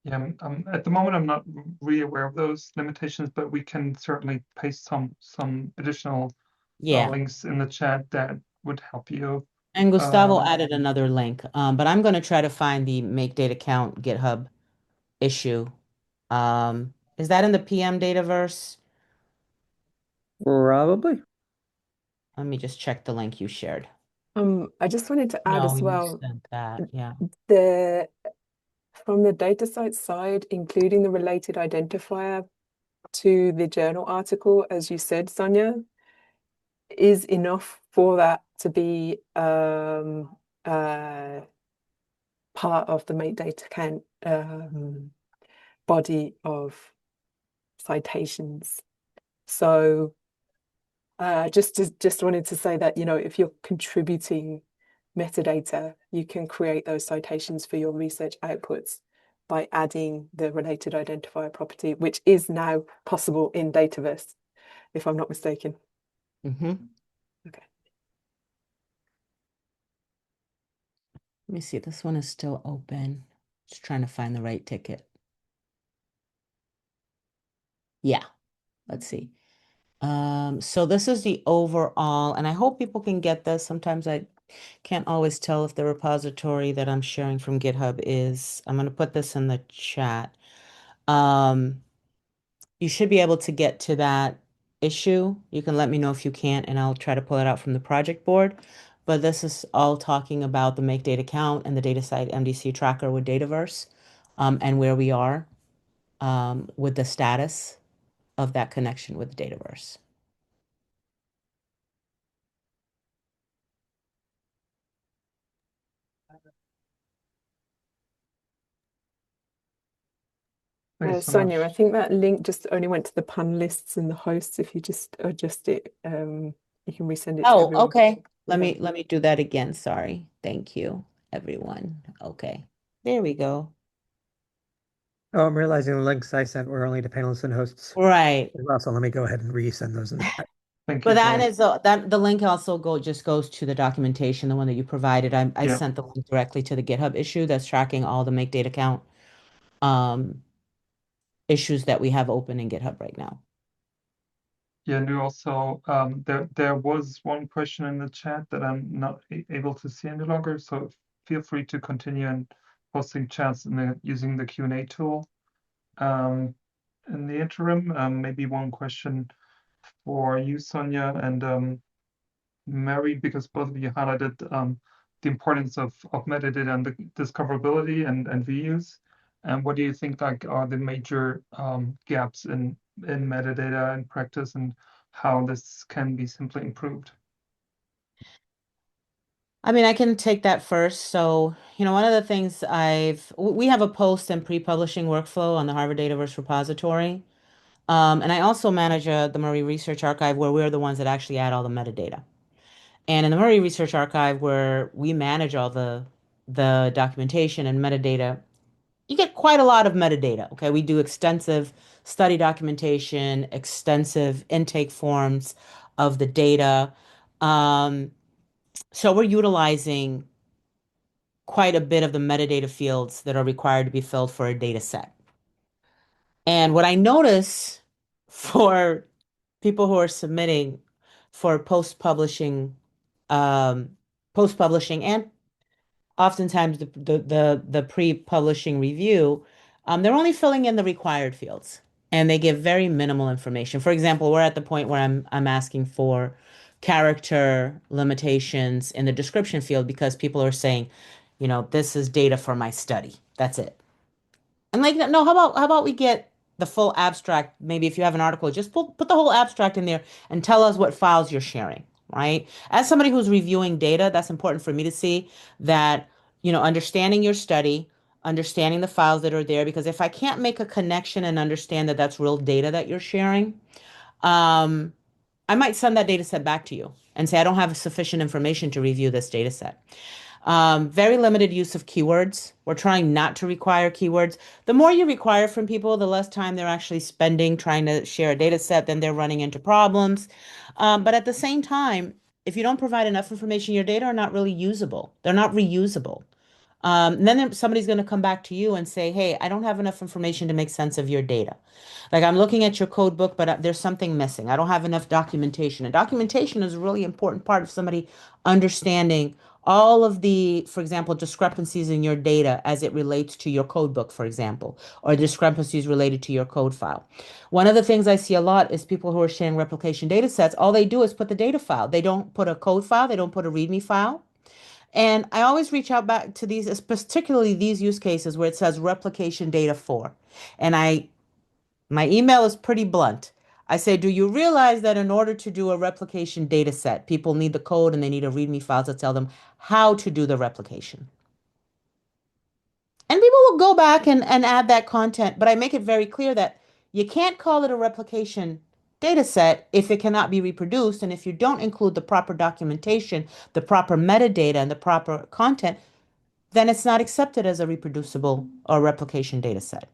Speaker 1: Yeah, at the moment, I'm not really aware of those limitations, but we can certainly paste some additional
Speaker 2: Yeah.
Speaker 1: links in the chat that would help you.
Speaker 2: And Gustavo added another link, but I'm going to try to find the Make Data Count GitHub issue. Is that in the PM Dataverse?
Speaker 4: Probably.
Speaker 2: Let me just check the link you shared.
Speaker 3: I just wanted to add
Speaker 2: No,
Speaker 3: as
Speaker 2: you
Speaker 3: well,
Speaker 2: sent that, yeah.
Speaker 3: from the DataCite side, including the related identifier to the journal article, as you said, Sonia, is enough for that to be part of the Make Data Count body of citations. So just wanted to say that, if you're contributing metadata, you can create those citations for your research outputs by adding the related identifier property, which is now possible in Dataverse, if I'm not mistaken.
Speaker 2: Mm-hmm.
Speaker 3: Okay.
Speaker 2: Let me see, this one is still open. Just trying to find the right ticket. Yeah, let's see. So this is the overall, and I hope people can get this. Sometimes I can't always tell if the repository that I'm sharing from GitHub is, I'm going to put this in the chat. You should be able to get to that issue. You can let me know if you can't, and I'll try to pull it out from the project board. But this is all talking about the Make Data Count and the DataCite MDC tracker with Dataverse, and where we are with the status of that connection with Dataverse.
Speaker 3: Sonia, I think that link just only went to the panelists and the hosts. If you just adjust it, you can resend it to everyone.
Speaker 2: Okay. Let me do that again. Sorry. Thank you. everyone. Okay, there we go.
Speaker 4: Oh, I'm realizing the links I sent were only to panelists and hosts
Speaker 2: Right.
Speaker 4: as well. So let me go ahead and resend those in the chat.
Speaker 1: Thank
Speaker 2: But
Speaker 1: you,
Speaker 2: that
Speaker 1: Joel.
Speaker 2: is that the link also just goes to the documentation, the one that you provided. I
Speaker 1: Yeah.
Speaker 2: sent the link directly to the GitHub issue that's tracking all the make data count um, issues that we have open in GitHub right now.
Speaker 1: Yeah, and you also there was one question in the chat that I'm not able to see any longer, so feel free to continue and posting chats in using the Q&A tool. In the interim, maybe one question for you, Sonia, and Mary, because both of you highlighted the importance of metadata and the discoverability and reuse. And what do you think are the major gaps in metadata and practice, and how this can be simply improved?
Speaker 2: I mean, I can take that first. So, one of the things we have a post and pre-publishing workflow on the Harvard Dataverse repository. And I also manage the Murray Research Archive where we're the ones that actually add all the metadata. And in the Murray Research Archive where we manage all the documentation and metadata, you get quite a lot of metadata. Okay, we do extensive study documentation, extensive intake forms of the data. So we're utilizing quite a bit of the metadata fields that are required to be filled for a data set. And what I notice for people who are submitting for um, post-publishing and oftentimes the pre-publishing review, they're only filling in the required fields and they give very minimal information. For example, we're at the point where I'm asking for character limitations in the description field because people are saying, this is data for my study. That's it. And like, no, how about we get the full abstract? Maybe if you have an article, just put the whole abstract in there and tell us what files you're sharing, right? As somebody who's reviewing data, that's important for me to see that, understanding your study, understanding the files that are there, because if I can't make a connection and understand that that's real data that you're sharing, um, I might send that data set back to you and say, I don't have sufficient information to review this data set. Very limited use of keywords. We're trying not to require keywords. The more you require from people, the less time they're actually spending trying to share a data set, then they're running into problems. But at the same time, if you don't provide enough information, your data are not really usable. They're not reusable. Then somebody's going to come back to you and say, hey, I don't have enough information to make sense of your data. Like I'm looking at your code book, but there's something missing. I don't have enough documentation. And documentation is a really important part of somebody understanding all of the, for example, discrepancies in your data as it relates to your code book, for example, or discrepancies related to your code file. One of the things I see a lot is people who are sharing replication data sets, all they do is put the data file. They don't put a code file, they don't put a README file. And I always reach out back to these, particularly these use cases where it says replication data for. And my email is pretty blunt. I say, do you realize that in order to do a replication data set, people need the code and they need a README file to tell them how to do the replication? And people will go back and add that content, but I make it very clear that you can't call it a replication data set if it cannot be reproduced. And if you don't include the proper documentation, the proper metadata, and the proper content, then it's not accepted as a reproducible or replication data set.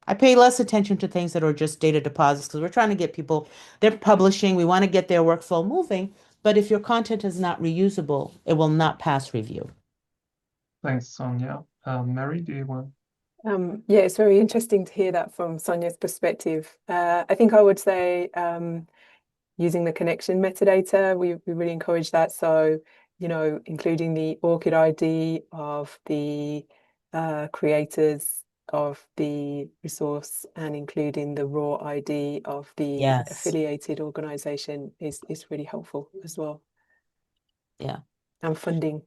Speaker 2: I pay less attention to things that are just data deposits because we're trying to get people, they're publishing, we want to get their workflow moving, but if your content is not reusable, it will not pass review.
Speaker 1: Thanks, Sonia. Mary, do you want?
Speaker 3: Yeah, it's very interesting to hear that from Sonia's perspective. I think I would say using the connection metadata, we really encourage that. So, including the ORCID ID of the creators of the resource and including the raw ID of the
Speaker 2: Yes.
Speaker 3: affiliated organization is really helpful as well.
Speaker 2: Yeah.
Speaker 3: And funding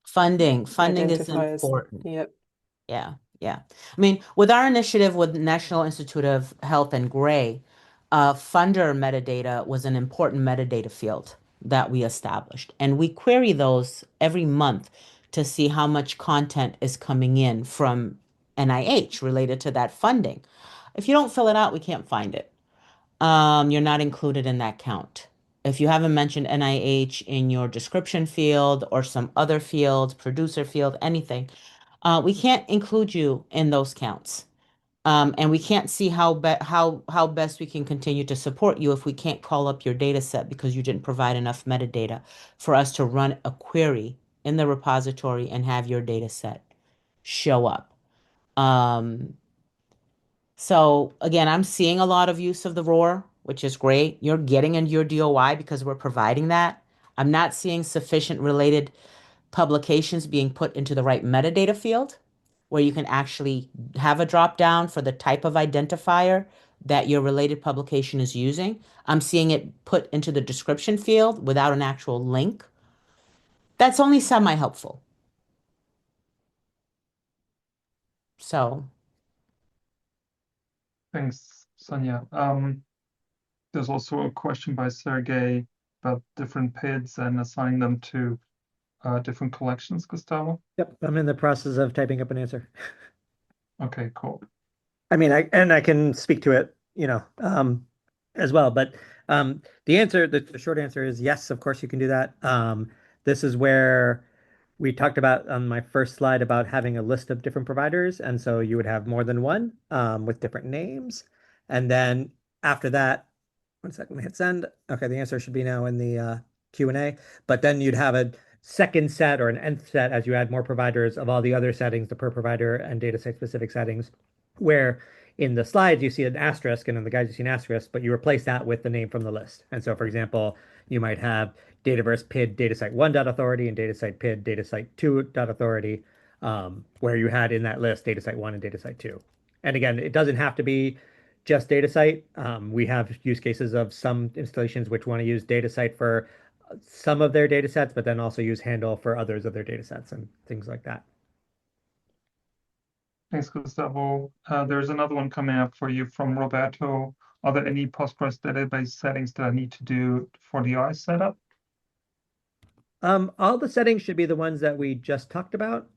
Speaker 2: Funding is
Speaker 3: identifiers.
Speaker 2: important.
Speaker 3: Yep.
Speaker 2: Yeah. I mean, with our initiative with National Institute of Health and Gray, funder metadata was an important metadata field that we established. And we query those every month to see how much content is coming in from NIH related to that funding. If you don't fill it out, we can't find it. You're not included in that count. if you haven't mentioned NIH in your description field or some other field, producer field, anything, we can't include you in those counts. And we can't see how best we can continue to support you if we can't call up your data set because you didn't provide enough metadata for us to run a query in the repository and have your data set show up. So again, I'm seeing a lot of use of the ROAR, which is great. You're getting into your DOI because we're providing that. I'm not seeing sufficient related publications being put into the right metadata field where you can actually have a drop down for the type of identifier that your related publication is using. I'm seeing it put into the description field without an actual link. That's only semi-helpful. So,
Speaker 1: Thanks, Sonia. There's also a question by Sergey about different PIDs and assigning them to different collections, Gustavo.
Speaker 4: Yep, I'm in the process of typing up an answer.
Speaker 1: Okay, cool.
Speaker 4: I mean, I can speak to it, as well. But the short answer is yes, of course you can do that. This is where we talked about on my first slide about having a list of different providers, and so you would have more than one with different names, and then after that, one second, hit send. Okay, the answer should be now in the Q&A. But then you'd have a second set or an nth set as you add more providers of all the other settings, the per provider and data site specific settings, where in the slides you see an asterisk and in the guides you see an asterisk, but you replace that with the name from the list. And so, for example, you might have Dataverse PID DataCite 1.authority and DataCite PID DataCite 2.authority, where you had in that list DataCite 1 and DataCite 2. And again, it doesn't have to be just DataCite. We have use cases of some installations which want to use DataCite for some of their data sets, but then also use Handle for others of their data sets and things like that.
Speaker 1: Thanks, Gustavo. There's another one coming up for you from Roberto. Are there any Postgres database settings that I need to do for the DOI setup?
Speaker 4: All the settings should be the ones that we just talked about.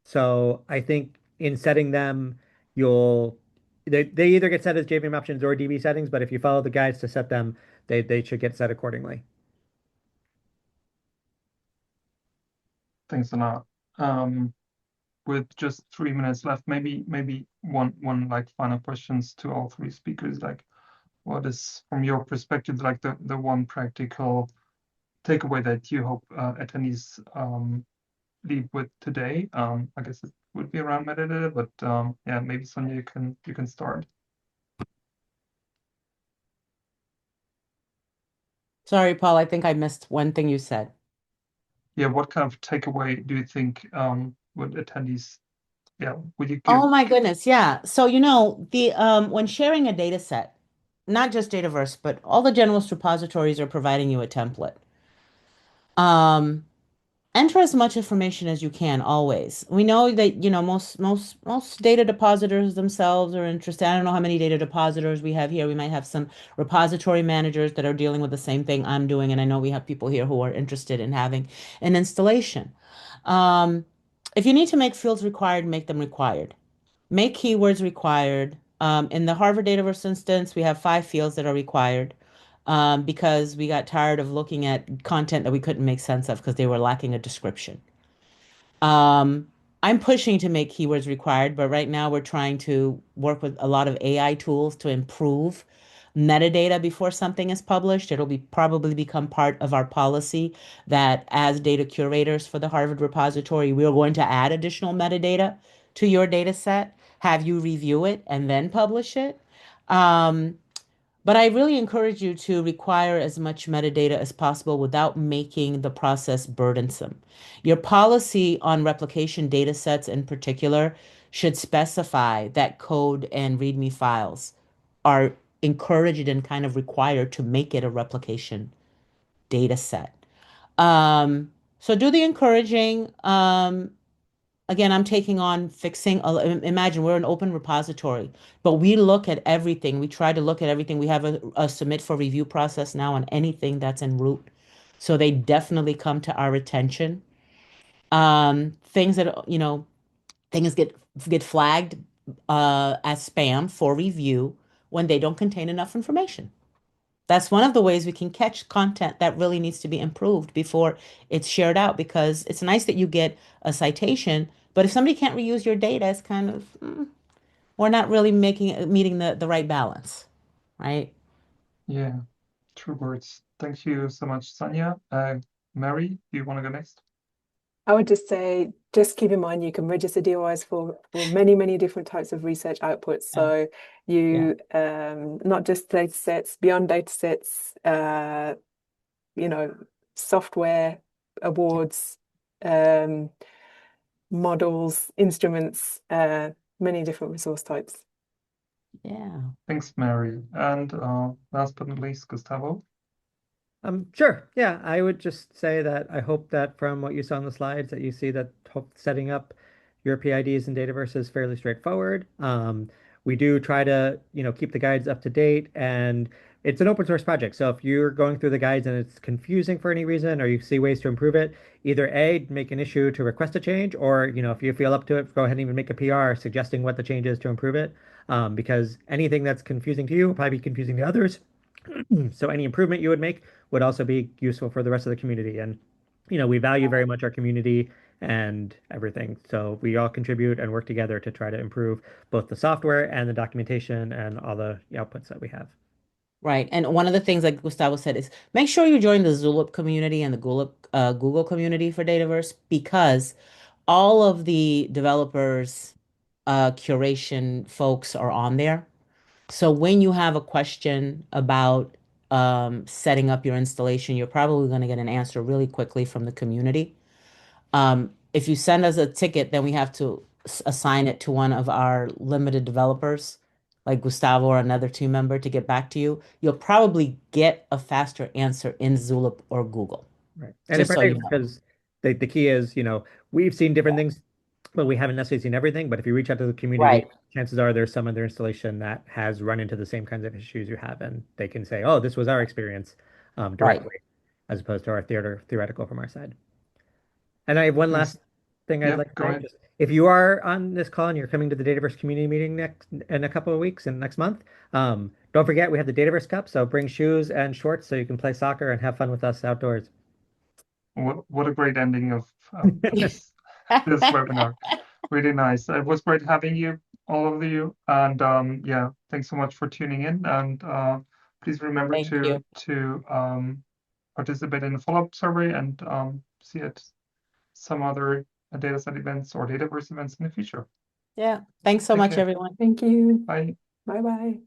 Speaker 4: So I think in setting them, they either get set as JVM options or DB settings, but if you follow the guides to set them, they should get set accordingly.
Speaker 1: Thanks a lot. With just 3 minutes left, maybe one like final questions to all three speakers. Like, what is from your perspective like the one practical takeaway that you hope attendees leave with today? I guess it would be around metadata, but yeah, maybe Sonia, you can start.
Speaker 2: sorry, Paul, I think I missed one thing you said.
Speaker 1: Yeah, what kind of takeaway do you think would attendees, yeah, would you give?
Speaker 2: Oh my goodness, yeah. So the when sharing a data set, not just Dataverse, but all the generalist repositories are providing you a template. Enter as much information as you can always. We know that, most data depositors themselves are interested. I don't know how many data depositors we have here. We might have some repository managers that are dealing with the same thing I'm doing, and I know we have people here who are interested in having an installation. If you need to make fields required, make them required. Make keywords required. In the Harvard Dataverse instance, we have 5 fields that are required because we got tired of looking at content that we couldn't make sense of because they were lacking a description. I'm pushing to make keywords required, but right now we're trying to work with a lot of AI tools to improve metadata before something is published. It'll be probably become part of our policy that as data curators for the Harvard repository, we're going to add additional metadata to your data set, have you review it, and then publish it. But I really encourage you to require as much metadata as possible without making the process burdensome. Your policy on replication data sets in particular should specify that code and README files are encouraged and kind of required to make it a replication data set. So do the encouraging. Again, I'm taking on fixing. Imagine we're an open repository, but we look at everything. We try to look at everything. We have a submit for review process now on anything that's en route. So they definitely come to our attention. Things that, things get flagged as spam for review when they don't contain enough information. That's one of the ways we can catch content that really needs to be improved before it's shared out, because it's nice that you get a citation, but if somebody can't reuse your data, it's kind of, we're not really meeting the right balance, right?
Speaker 1: Yeah, true words. Thank you so much, Sonia. Mary, do you want to go next?
Speaker 3: I would just say, just keep in mind you can register DOIs for many, many different types of research outputs. So you not just data sets, beyond data sets, you know, software, awards, models, instruments, many different resource types.
Speaker 2: Yeah.
Speaker 1: Thanks, Mary. And last but not least, Gustavo.
Speaker 4: Sure. Yeah, I would just say that I hope that from what you saw on the slides that you see that setting up your PIDs in Dataverse is fairly straightforward. We do try to, keep the guides up to date, and it's an open source project. So if you're going through the guides and it's confusing for any reason, or you see ways to improve it, either A, make an issue to request a change, or, if you feel up to it, go ahead and even make a PR suggesting what the change is to improve it. Because anything that's confusing to you will probably be confusing to others. So any improvement you would make would also be useful for the rest of the community. And, we value very much our community and everything. So we all contribute and work together to try to improve both the software and the documentation and all the outputs that we have.
Speaker 2: Right. And one of the things like Gustavo said is make sure you join the Zulip community and the Google community for Dataverse, because all of the developers, curation folks are on there. So when you have a question about setting up your installation, you're probably going to get an answer really quickly from the community. If you send us a ticket, then we have to assign it to one of our limited developers, like Gustavo or another team member, to get back to you. You'll probably get a faster answer in Zulip or Google.
Speaker 4: Right. And
Speaker 2: Just
Speaker 4: in
Speaker 2: so you
Speaker 4: particular,
Speaker 2: know.
Speaker 4: because the key is, we've seen different things, but we haven't necessarily seen everything. But if you reach out to the community,
Speaker 2: Right,
Speaker 4: chances are there's some other installation that has run into the same kinds of issues you have, and they can say, "Oh, this was our experience,"
Speaker 2: right.
Speaker 4: directly, as opposed to our theoretical from our side. And I have one
Speaker 1: Thanks.
Speaker 4: last thing I'd
Speaker 1: Yeah,
Speaker 4: like to
Speaker 1: go
Speaker 4: say.
Speaker 1: ahead.
Speaker 4: Just if you are on this call and you're coming to the Dataverse community meeting next in a couple of weeks and next month, don't forget we have the Dataverse Cup. So bring shoes and shorts so you can play soccer and have fun with us outdoors.
Speaker 1: What a great ending of this webinar. Really nice. It was great having you, all of you. And yeah, thanks so much for tuning in. And please remember
Speaker 2: Thank you.
Speaker 1: to participate in the follow-up survey and see at some other DataCite events or Dataverse events in the future.
Speaker 2: Yeah. Thanks so
Speaker 1: Take
Speaker 2: much,
Speaker 1: care.
Speaker 2: everyone.
Speaker 3: Thank you.
Speaker 1: Bye.
Speaker 3: Bye bye.